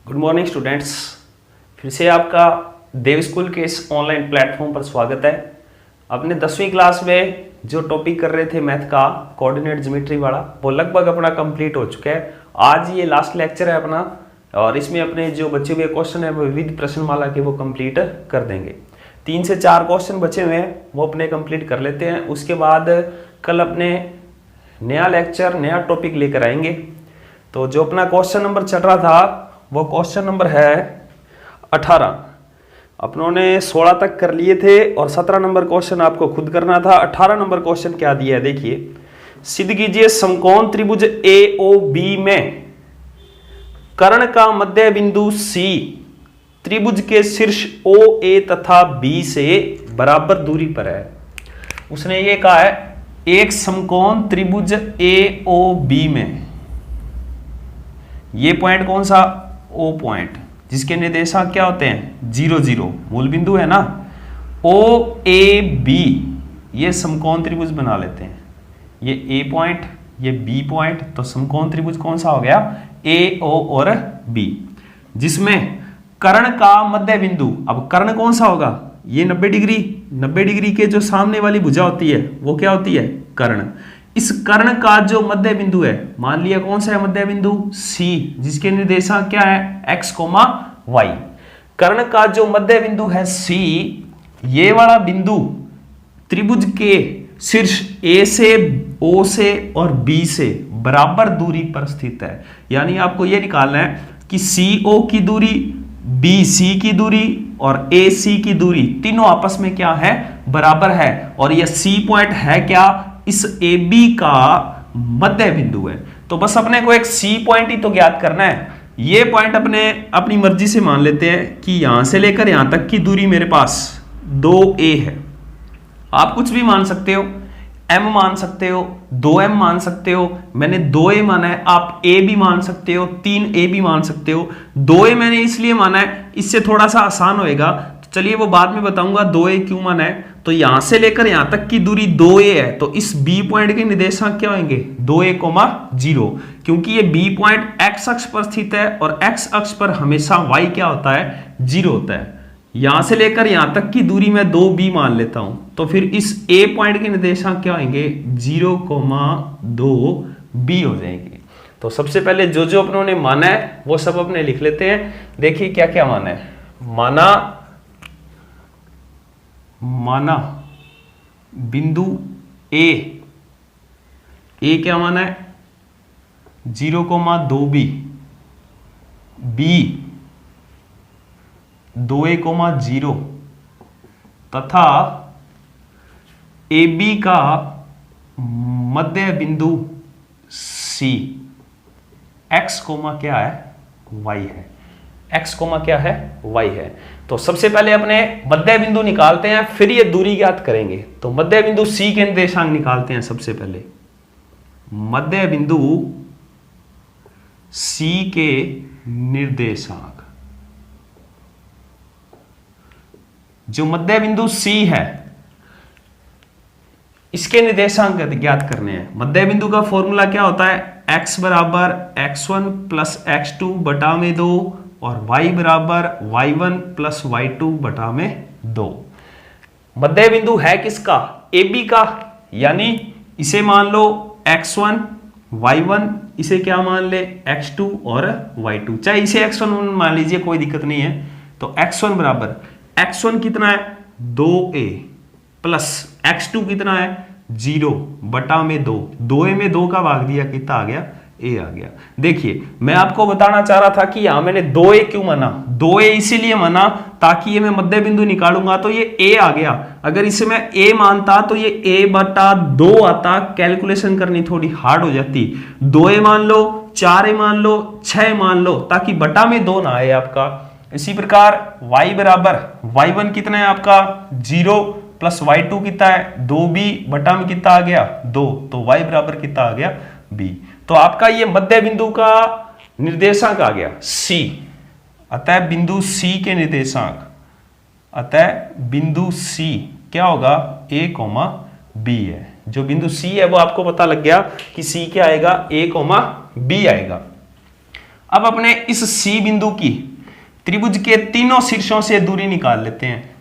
Good morning students. फिर से आपका देव स्कूल के इस ऑनलाइन प्लेटफॉर्म पर स्वागत है। अपने 10वीं क्लास में जो टॉपिक कर रहे थे मैथ का कोऑर्डिनेट ज्योमेट्री वाला, वो लगभग अपना कंप्लीट हो चुका है। आज ये लास्ट लेक्चर है अपना, और इसमें अपने जो बचे हुए क्वेश्चन है वो विविध प्रश्नमाला के वो कंप्लीट कर देंगे। 3 से 4 क्वेश्चन बचे हुए हैं, वो अपने कंप्लीट कर लेते हैं। उसके बाद कल अपने नया लेक्चर नया टॉपिक लेकर आएंगे। तो जो अपना क्वेश्चन नंबर चल रहा था वो क्वेश्चन नंबर है 18। अपनों ने 16 तक कर लिए थे और 17 नंबर क्वेश्चन आपको खुद करना था। 18 नंबर क्वेश्चन क्या दिया है देखिए। सिद्ध कीजिए समकोण त्रिभुज AOB में कर्ण का मध्य बिंदु C त्रिभुज के शीर्ष OA तथा B से बराबर दूरी पर है। उसने ये कहा है एक समकोण त्रिभुज AOB में, ये पॉइंट कौन सा, O पॉइंट, जिसके निर्देशांक क्या होते हैं 0 0, मूल बिंदु है ना। OAB ये समकोण त्रिभुज बना लेते हैं। ये A पॉइंट, ये B पॉइंट, तो समकोण त्रिभुज कौन सा हो गया AO और B, जिसमें कर्ण का मध्य बिंदु, अब कर्ण कौन सा होगा, ये 90 डिग्री, 90 डिग्री के जो सामने वाली भुजा होती है वो क्या होती है कर्ण। इस कर्ण का जो मध्य बिंदु है, मान लिया कौन सा है मध्य बिंदु C, जिसके निर्देशांक क्या है x, y। कर्ण का जो मध्य बिंदु है C, ये वाला बिंदु त्रिभुज के शीर्ष A से, O से और B से बराबर दूरी पर स्थित है। यानी आपको यह निकालना है कि CO की दूरी, BC की दूरी और AC की दूरी तीनों आपस में क्या है, बराबर है। और यह C पॉइंट है क्या, इस AB का मध्य बिंदु है। तो बस अपने को एक C पॉइंट ही तो ज्ञात करना है। ये पॉइंट अपने अपनी मर्जी से मान लेते हैं कि यहां से लेकर यहां तक की दूरी मेरे पास 2A है। आप कुछ भी मान सकते हो, M मान सकते हो, 2M मान सकते हो। मैंने 2A माना है, आप A भी मान सकते हो, 3A भी मान सकते हो। 2A मैंने इसलिए माना है, इससे थोड़ा सा आसान होएगा, तो चलिए वो बाद में बताऊंगा 2A क्यों माना है। तो यहां से लेकर यहां तक की दूरी 2A है, तो इस B पॉइंट के निर्देशांक क्या होंगे 2A, 0, क्योंकि ये B पॉइंट x अक्ष पर स्थित है और x अक्ष पर हमेशा y क्या होता है 0 होता है। यहां से लेकर यहां तक की दूरी मैं 2B मान लेता हूं, तो फिर इस A पॉइंट के निर्देशांक क्या होंगे 0, 2B हो जाएंगे। तो सबसे पहले जो जो अपनों ने माना है वो सब अपने लिख लेते हैं। देखिए क्या क्या माना है। माना बिंदु A क्या माना है 0, 2B, B 2A, 0 तथा AB का मध्य बिंदु C x, क्या है y है, x, क्या है y है। तो सबसे पहले अपने मध्य बिंदु निकालते हैं, फिर ये दूरी ज्ञात करेंगे। तो मध्य बिंदु C के निर्देशांक निकालते हैं। सबसे पहले मध्य बिंदु C के निर्देशांक, जो मध्य बिंदु C है इसके निर्देशांक ज्ञात करने हैं। मध्य बिंदु का फॉर्मूला क्या होता है, x बराबर x1 प्लस x2 बटा में 2 और y बराबर y1 प्लस y2 बटा में 2। मध्य बिंदु है किसका, AB का, यानी इसे मान लो x1, y1, इसे क्या मान ले x2 और y2, चाहे इसे x1 मान लीजिए, कोई दिक्कत नहीं है। तो x1 बराबर, x1 कितना है 2A प्लस x2 कितना है 0 बटा में 2, 2A में 2 का भाग दिया, कितना आ गया A आ गया। देखिए मैं आपको बताना चाह रहा था कि यहां मैंने 2A क्यों माना, 2A इसीलिए माना ताकि ये मैं मध्य बिंदु निकालूंगा तो ये A आ गया। अगर इसे मैं A मानता तो ये A बटा 2 आता, कैलकुलेशन करनी थोड़ी हार्ड हो जाती। 2A मान लो, 4A मान लो, 6 मान लो, ताकि बटा में 2 ना आए आपका। इसी प्रकार y बराबर, y1 कितना है आपका 0 प्लस y2 कितना है 2B बटा में कितना आ गया 2, तो y बराबर कितना आ गया B। तो आपका ये मध्य बिंदु का निर्देशांक आ गया C। अतः बिंदु C के निर्देशांक, अतः बिंदु C क्या होगा A, B है। जो बिंदु C है वो आपको पता लग गया कि C क्या आएगा A, B आएगा। अब अपने इस सी बिंदु की त्रिभुज के तीनों शीर्षों से दूरी निकाल लेते हैं।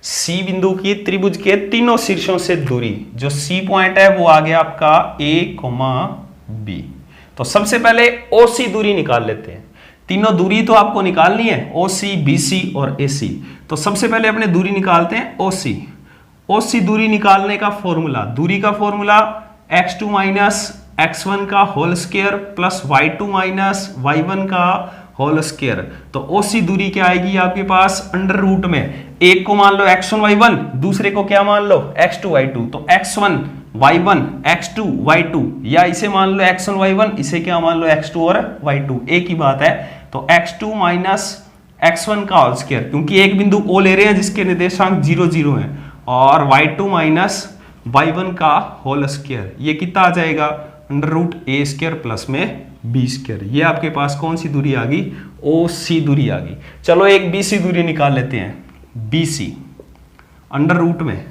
सी बिंदु की त्रिभुज के तीनों शीर्षों से दूरी, जो सी पॉइंट है वो आ गया आपका ए कोमा बी। तो सबसे पहले ओ सी दूरी निकाल लेते हैं। तीनों दूरी तो आपको निकालनी है, ओ सी, बी सी और ए सी। तो सबसे पहले अपने दूरी निकालते हैं ओ सी। ओ सी दूरी निकालने का फॉर्मूला, दूरी का फॉर्मूला x2 माइनस x1 का whole square plus y2 minus y1 का होल स्क्वायर। तो ओसी दूरी क्या आएगी आपके पास, अंडर रूट में एक को मान लो x1 y1, दूसरे को क्या मान लो x2 y2। तो x1 y1 x2 y2, या इसे मान लो x1 y1, इसे क्या मान लो x2 और y2, एक ही बात है। तो x2 माइनस x1 का होल स्क्वायर, क्योंकि एक बिंदु O ले रहे हैं जिसके निर्देशांक 0 0 है, और y2 माइनस y1 का होल स्क्वायर, ये कितना आ जाएगा अंडर रूट ए स्क्वायर प्लस में बी स्क्वायर। ये आपके पास कौन सी दूरी आ गई, ओ सी दूरी आ गई। चलो एक बी सी दूरी निकाल लेते हैं। बी सी अंडर रूट में,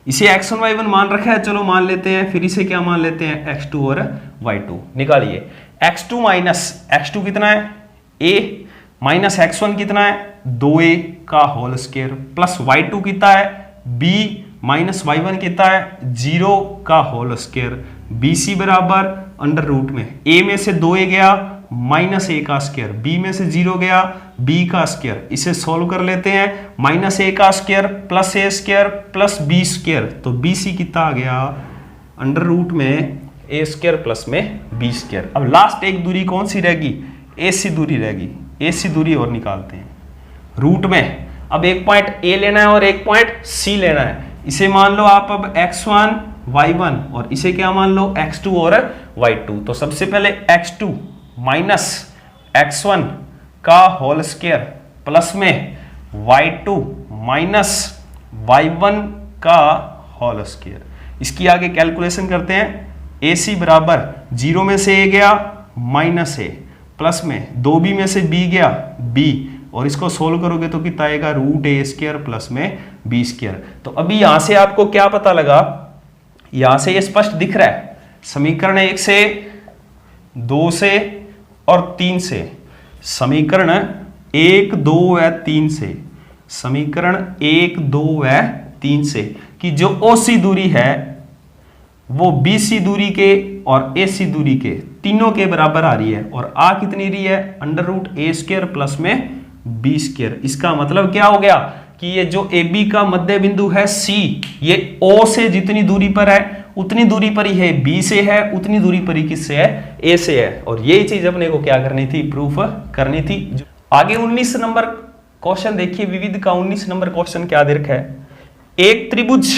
इसे x1 y1 मान रखा है, चलो मान लेते हैं, फिर इसे क्या मान लेते हैं x2 और y2। निकालिए x2 माइनस x2 कितना है a, माइनस x1 कितना है 2a का होल स्क्वायर, प्लस y2 कितना है b माइनस y1 कितना है 0 का होल स्क्वायर। बी सी बराबर अंडर रूट में a में से 2a गया माइनस a का स्क्वायर, b में से 0 गया b का स्क्वायर, इसे सोल्व कर लेते हैं। माइनस a का square plus a square plus b square, तो बी सी कितना आ गया अंडर रूट में a स्क्वायर प्लस में b स्क्वायर। अब लास्ट एक दूरी कौन सी रहेगी, ए सी दूरी रहेगी। ए सी दूरी और निकालते हैं रूट में। अब एक पॉइंट a लेना है और एक पॉइंट c लेना है। इसे मान लो आप अब x1 y1 और इसे क्या मान लो x2 और y2। तो सबसे पहले x2 माइनस x1 का होल स्क्वायर प्लस में y2 माइनस y1 का होल स्क्वायर, इसकी आगे कैलकुलेशन करते हैं। AC बराबर 0 में से a गया माइनस a, प्लस में 2b में से b गया b, और इसको सोल्व करोगे तो कितना आएगा रूट ए स्क्वायर प्लस में बी स्क्वायर। तो अभी यहां से आपको क्या पता लगा, यहां से ये स्पष्ट दिख रहा है समीकरण 1 से 2 से और 3 से, समीकरण 1 2 व 3 से, समीकरण 1 2 व 3 से कि जो ओसी दूरी है वो बीसी दूरी के और एसी दूरी के तीनों के बराबर आ रही है, और आ कितनी रही है अंडर रूट ए स्क्वायर प्लस में बी स्क्वायर। इसका मतलब क्या हो गया कि ये जो ए बी का मध्य बिंदु है सी, ये ओ से जितनी दूरी पर है उतनी दूरी पर ही है बी से है, उतनी दूरी पर ही किससे है ए से है। और यही चीज अपने को क्या करनी थी, प्रूफ करनी थी। आगे 19 नंबर क्वेश्चन देखिए, विविध का 19 नंबर क्वेश्चन क्या दे रखा है, एक त्रिभुज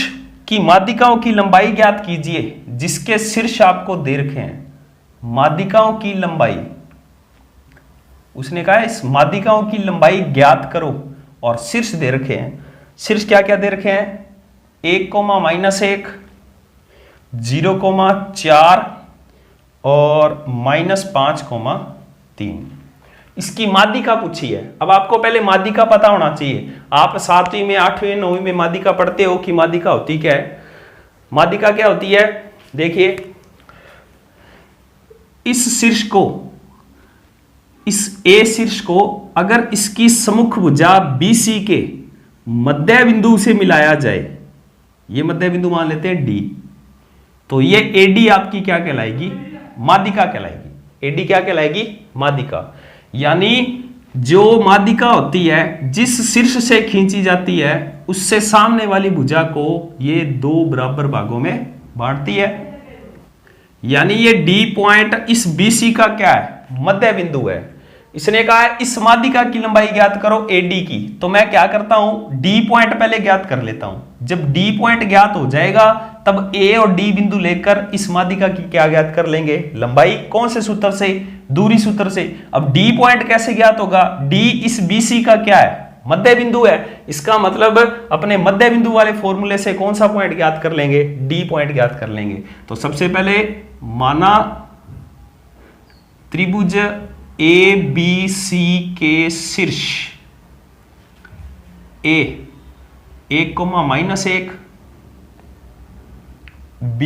की माध्यिकाओं की लंबाई ज्ञात कीजिए जिसके शीर्ष आपको दे रखे हैं। माध्यिकाओं की लंबाई, उसने कहा इस माध्यिकाओं की लंबाई ज्ञात करो, और शीर्ष दे रखे हैं। शीर्ष क्या क्या दे रखे हैं, 1 -1, 0,4 और -5,3। इसकी माध्यिका पूछी है। अब आपको पहले माध्यिका पता होना चाहिए। आप 7वीं में 8वीं 9वीं में माध्यिका पढ़ते हो कि माध्यिका होती क्या है। माध्यिका क्या होती है, देखिए इस शीर्ष को, इस ए शीर्ष को अगर इसकी सम्मुख भुजा BC के मध्य बिंदु से मिलाया जाए, ये मध्य बिंदु मान लेते हैं D, तो ये AD आपकी क्या कहलाएगी, माध्यिका कहलाएगी। AD क्या कहलाएगी, माध्यिका। यानी जो माध्यिका होती है जिस शीर्ष से खींची जाती है उससे सामने वाली भुजा को ये 2 बराबर भागों में बांटती है। यानी ये D पॉइंट इस BC का क्या है, मध्य बिंदु है। इसने कहा है इस माध्यिका की लंबाई ज्ञात करो AD की, तो मैं क्या करता हूं D पॉइंट पहले ज्ञात कर लेता हूं। जब D पॉइंट ज्ञात हो जाएगा तब A और D बिंदु लेकर इस माध्यिका की क्या ज्ञात कर लेंगे, लंबाई। कौन से सूत्र से, दूरी सूत्र से। अब D पॉइंट कैसे ज्ञात होगा, D इस BC का क्या है, मध्य बिंदु है। इसका मतलब अपने मध्य बिंदु वाले फॉर्मूले से कौन सा पॉइंट ज्ञात कर लेंगे, D पॉइंट ज्ञात कर लेंगे। तो सबसे पहले माना त्रिभुज ABC के शीर्ष A 1,-1, B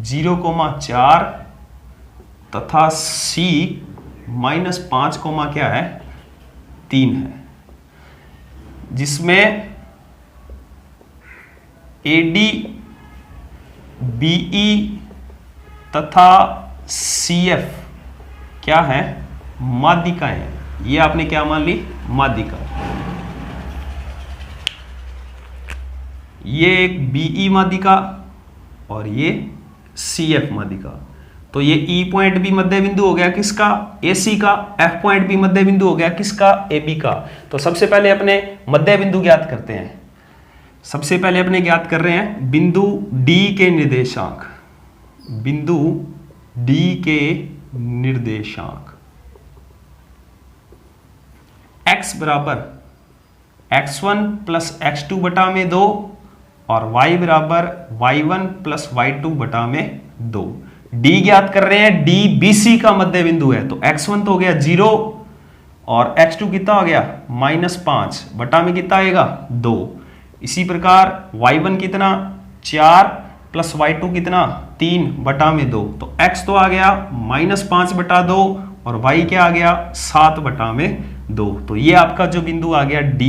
0,4 तथा C -5 कोमा क्या है 3 है, जिसमें AD BE तथा CF क्या है माध्यिकाएं। ये आपने क्या मान ली माध्यिका। ये एक BE माध्यिका और ये CF माध्यिका। तो ये E पॉइंट भी मध्य बिंदु हो गया किसका AC का, F पॉइंट भी मध्य बिंदु हो गया किसका AB का। तो सबसे पहले अपने मध्य बिंदु ज्ञात करते हैं। सबसे पहले अपने ज्ञात कर रहे हैं बिंदु D के निर्देशांक, बिंदु D के निर्देशांक x बराबर x1 प्लस x2 बटा में 2 और y बराबर y1 प्लस y2 बटा में 2। D ज्ञात कर रहे हैं, D BC का मध्य बिंदु है। तो x1 तो हो गया 0 और x2 कितना हो गया -5 बटा में कितना आएगा 2। इसी प्रकार y1 कितना 4 प्लस y2 कितना 3 बटा में 2। तो x तो आ गया -5 बटा 2 और y क्या आ गया 7 बटा में 2। तो ये आपका जो बिंदु आ गया D,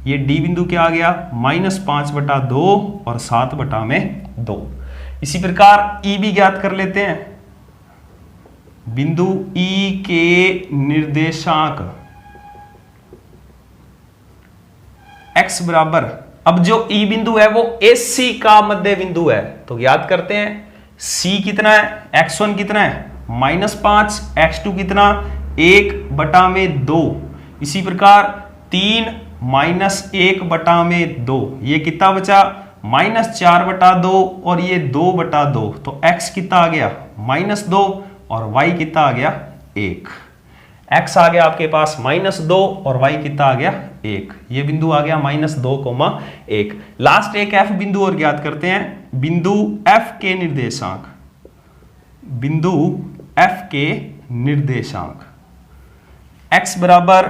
ये D बिंदु क्या आ गया -5 बटा 2 और 7 बटा में 2। इसी प्रकार E भी ज्ञात कर लेते हैं। बिंदु E के निर्देशांक x बराबर, अब जो E बिंदु है वो AC का मध्य बिंदु है, तो याद करते हैं C कितना है x1 कितना है -5, x2 कितना 1 बटा में 2। इसी प्रकार 3 -1 बटा में 2, ये कितना बचा -4 बटा 2 और ये 2 बटा 2। तो x कितना आ गया -2 और y कितना आ गया 1। x आ गया आपके पास -2 और y कितना आ गया 1। ये बिंदु आ गया -2,1। लास्ट एक f बिंदु और ज्ञात करते हैं। बिंदु f के निर्देशांक, बिंदु f के निर्देशांक x बराबर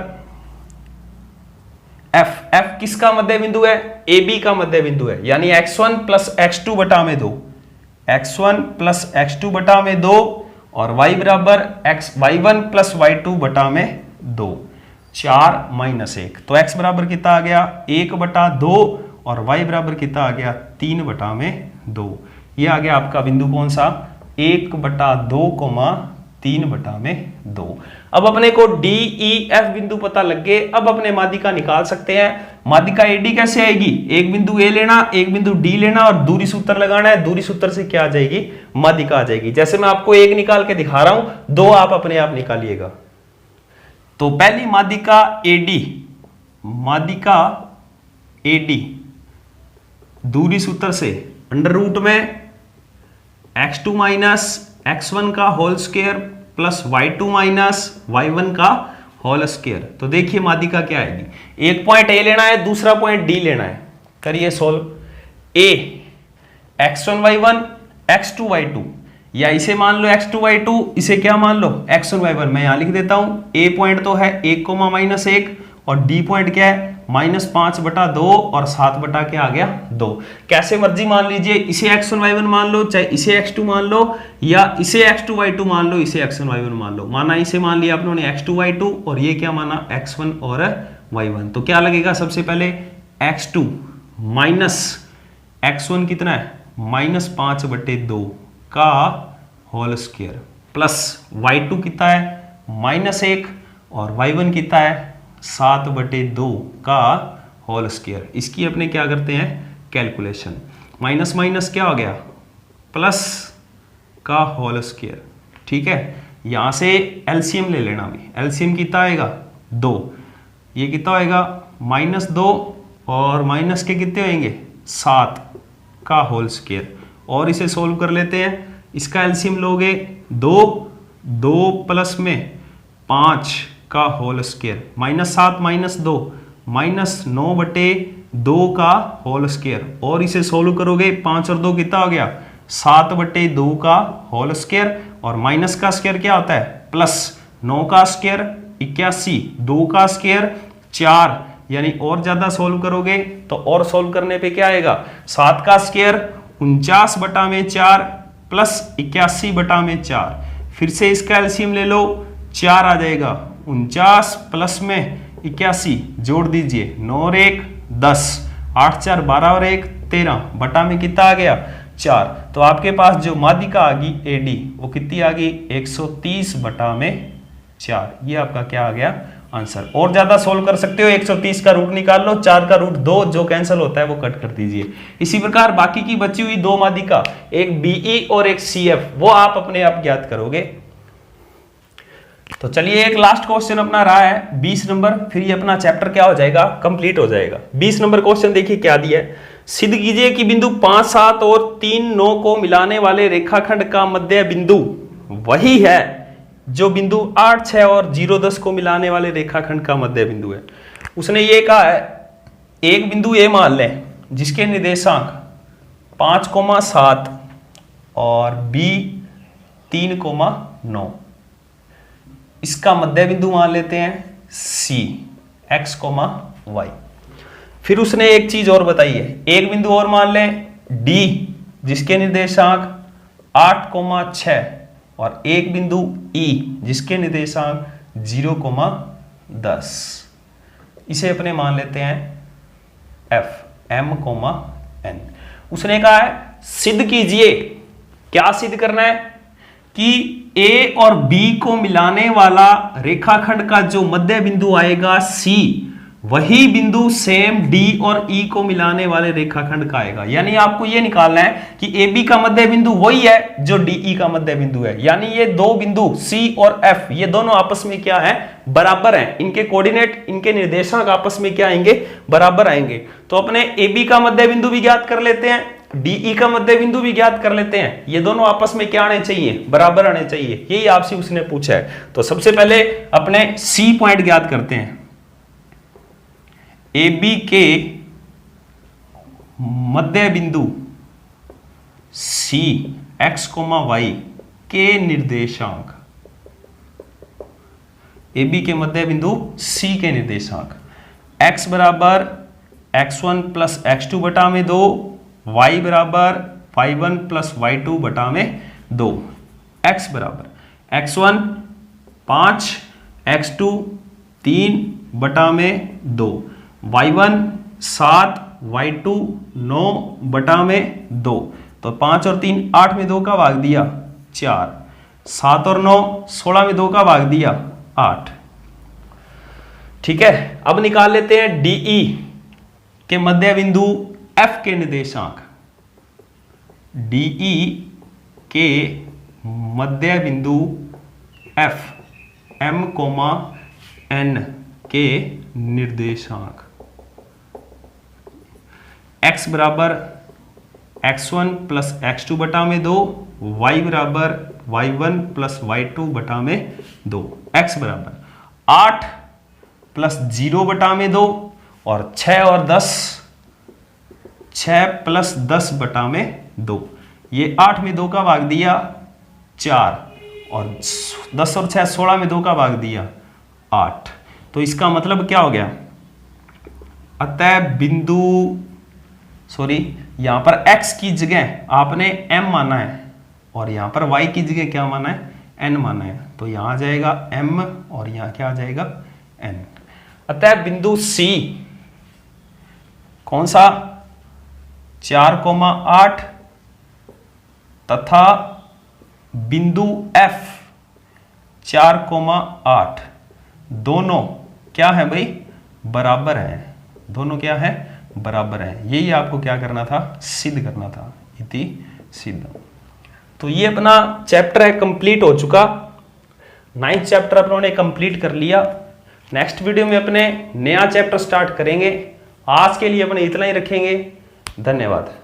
f किसका मध्य बिंदु है AB का मध्य बिंदु है, यानी x1 प्लस x2 बटा में 2, x1 प्लस x2 बटा में 2 और y बराबर y1 प्लस y2 बटा में 2, 4 -1। तो x बराबर कितना आ गया 1 बटा 2 और y बराबर कितना आ गया 3 बटा में 2। ये आ गया आपका बिंदु कौन सा 1 बटा 2, 3 बटा में 2। अब अपने को D E F बिंदु पता लग गए। अब अपने माध्यिका निकाल सकते हैं। माध्यिका AD कैसे आएगी, एक बिंदु A लेना, एक बिंदु D लेना और दूरी सूत्र लगाना है। दूरी सूत्र से क्या आ जाएगी माध्यिका आ जाएगी। जैसे मैं आपको एक निकाल के दिखा रहा हूं, दो आप अपने आप निकालिएगा। तो पहली माध्यिका AD, माध्यिका AD दूरी सूत्र से अंडर रूट में x2 माइनस x1 का whole square plus y2 minus y1 का होल स्क्वायर। तो देखिए माध्यिका क्या आएगी, एक पॉइंट A लेना है, दूसरा पॉइंट D लेना है। करिए solve. A x1 y1 x2 y2, या इसे मान लो x2 y2, इसे क्या मान लो x1 y1। मैं यहां लिख देता हूं। A पॉइंट तो है 1, -1 और D पॉइंट क्या है -5 बटा 2 और 7 बटा क्या आ गया 2। कैसे मर्जी मान लीजिए, इसे x1 y1 मान लो, चाहे इसे x2 मान लो, या इसे x2 y2 मान लो, इसे x1 y1 मान लो। माना इसे मान लिया आपने x2 y2 और ये क्या माना x1 और y1। तो क्या लगेगा सबसे पहले x2 माइनस x1 कितना है -5 बटे 2 का होल स्क्वायर प्लस y2 कितना है -1 और y1 कितना है 7 बटे 2 का होल स्क्वायर। इसकी अपने क्या करते हैं कैलकुलेशन। माइनस माइनस क्या हो गया प्लस का होल स्क्वायर। ठीक है, यहां से एलसीएम ले लेना। भी एलसीएम कितना आएगा 2, ये कितना आएगा -2 और माइनस के कितने होंगे 7 का होल स्क्वायर। और इसे सोल्व कर लेते हैं। इसका एलसीएम लोगे 2 प्लस में 5 का होल स्क्वायर, -7 -2 -9 बटे 2 का होल स्क्वायर। और इसे सोल्व करोगे 5 और 2 कितना हो गया 7 बटे 2 का होल स्क्वायर। और माइनस का स्क्वायर क्या होता है प्लस, 9 का स्क्वायर 81, 2 का स्क्वायर 4, यानी और ज्यादा सोल्व करोगे तो और सोल्व करने पे क्या आएगा 7 का स्क्वायर 49 बटा में 4 प्लस 81 बटा में 4। फिर से इसका एलसीएम ले लो, 4 आ जाएगा, 49 प्लस में 81 जोड़ दीजिए, 9 और 1 10, 8 4 12 और 1 13, बटा में कितना आ गया 4। तो आपके पास जो माध्यिका आ गई AD वो कितनी आ गई 130 बटा में 4। ये आपका क्या आ गया आंसर। और ज्यादा सोल्व कर सकते हो, 130 का रूट निकाल लो, 4 का रूट 2 जो कैंसिल होता है वो कट कर दीजिए। इसी प्रकार बाकी की बची हुई दो माध्यिका, एक BE और एक CF, वो आप अपने आप ज्ञात करोगे। तो चलिए एक लास्ट क्वेश्चन अपना रहा है 20 नंबर, फिर ये अपना चैप्टर क्या हो जाएगा कंप्लीट हो जाएगा। 20 नंबर क्वेश्चन देखिए क्या दिया है। सिद्ध कीजिए कि बिंदु 5 7 और 3 9 को मिलाने वाले रेखाखंड का मध्य बिंदु वही है जो बिंदु 8 6 और 0 10 को मिलाने वाले रेखाखंड का मध्य बिंदु है। उसने ये कहा है एक बिंदु ए मान लें जिसके निर्देशांक 5,7 और B 3,9, इसका मध्य बिंदु मान लेते हैं C x, y। फिर उसने एक चीज और बताई है, एक बिंदु और मान लें D जिसके निर्देशांक 8,6 और एक बिंदु E जिसके निर्देशांक 0,10, इसे अपने मान लेते हैं F M, N। उसने कहा है सिद्ध कीजिए, क्या सिद्ध करना है कि A और B को मिलाने वाला रेखाखंड का जो मध्य बिंदु आएगा C, वही बिंदु सेम D और E को मिलाने वाले रेखाखंड का आएगा। यानी आपको यह निकालना है कि AB का मध्य बिंदु वही है जो DE का मध्य बिंदु है। यानी ये दो बिंदु C और F ये दोनों आपस में क्या है बराबर हैं, इनके कोऑर्डिनेट इनके निर्देशांक आपस में क्या आएंगे बराबर आएंगे। तो अपने AB का मध्य बिंदु भी ज्ञात कर लेते हैं, DE का मध्य बिंदु भी ज्ञात कर लेते हैं। ये दोनों आपस में क्या आने चाहिए बराबर आने चाहिए, यही आपसे उसने पूछा है। तो सबसे पहले अपने C पॉइंट ज्ञात करते हैं। AB के मध्य बिंदु C x, y के निर्देशांक, AB के मध्य बिंदु C के निर्देशांक x बराबर x1 प्लस x2 बटा में 2, y बराबर y1 प्लस y2 बटा में 2, x बराबर x1 5, x2 3 बटा में 2, y1 7, y2 9 बटा में 2। तो 5 और 3 8 में 2 का भाग दिया 4, 7 और 9 16 में 2 का भाग दिया 8। ठीक है, अब निकाल लेते हैं DE के मध्य बिंदु F के निर्देशांक। DE के मध्य बिंदु F M, N के निर्देशांक x बराबर x1 प्लस x2 बटा में 2, y बराबर y1 प्लस y2 बटा में 2, x बराबर 8 प्लस 0 बटा में 2 और 6 और 10, 6 प्लस 10 बटा में 2। ये 8 में 2 का भाग दिया 4 और 10 और 6 16 में 2 का भाग दिया 8। तो इसका मतलब क्या हो गया, अतः बिंदु यहां पर x की जगह आपने m माना है और यहां पर y की जगह क्या माना है n माना है। तो यहां आ जाएगा m और यहां क्या आ जाएगा n। अतः बिंदु C कौन सा 4,8 तथा बिंदु F 4,8 दोनों क्या है भाई बराबर है, दोनों क्या है बराबर है। यही आपको क्या करना था सिद्ध करना था, इति सिद्ध। तो ये अपना चैप्टर है कंप्लीट हो चुका, 9th चैप्टर अपनों ने कंप्लीट कर लिया। नेक्स्ट वीडियो में अपने नया चैप्टर स्टार्ट करेंगे। आज के लिए अपने इतना ही रखेंगे, धन्यवाद।